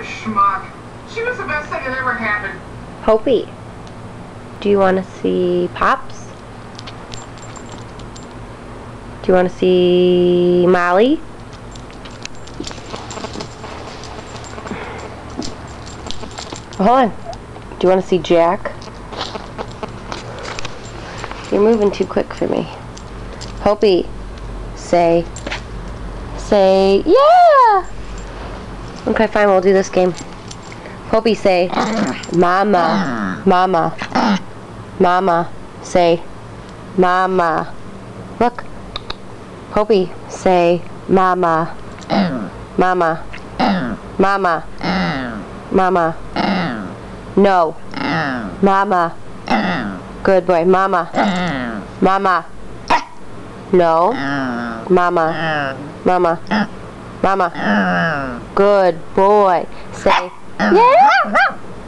schmuck. She was the best thing that ever happened. Popey, do you want to see Pops? Do you want to see Molly? Hold on. Do you want to see Jack? You're moving too quick for me. Popey, say, yeah! Okay, fine, we'll do this game. Popey, say, Mama, Mama, Mama, say, Mama. Look. Popey, say, Mama, Mama, Mama, Mama. No. Mama. Good boy. Mama. Mama. No. Mama. Mama. Mama. Good boy. Say, yeah.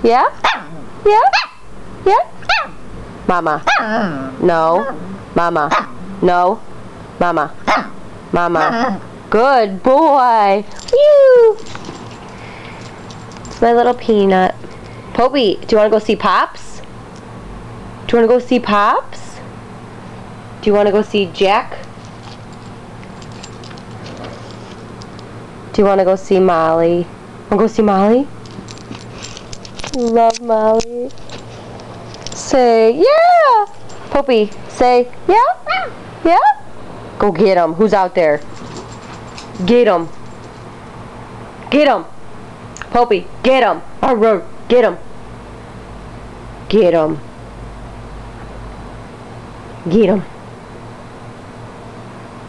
Yeah. Yeah. Yeah. Mama. No. Mama. No. Mama. Mama. Good boy. Woo. It's my little peanut. Popey, do you want to go see Pops? Do you want to go see Pops? Do you want to go see Jack? Do you want to go see Molly? Want to go see Molly? Love Molly. Say, yeah! Popey, say, yeah? Yeah? Go get him. Who's out there? Get him. Get him. Popey, get him. Get him. Get him. Get him.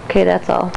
Okay, that's all.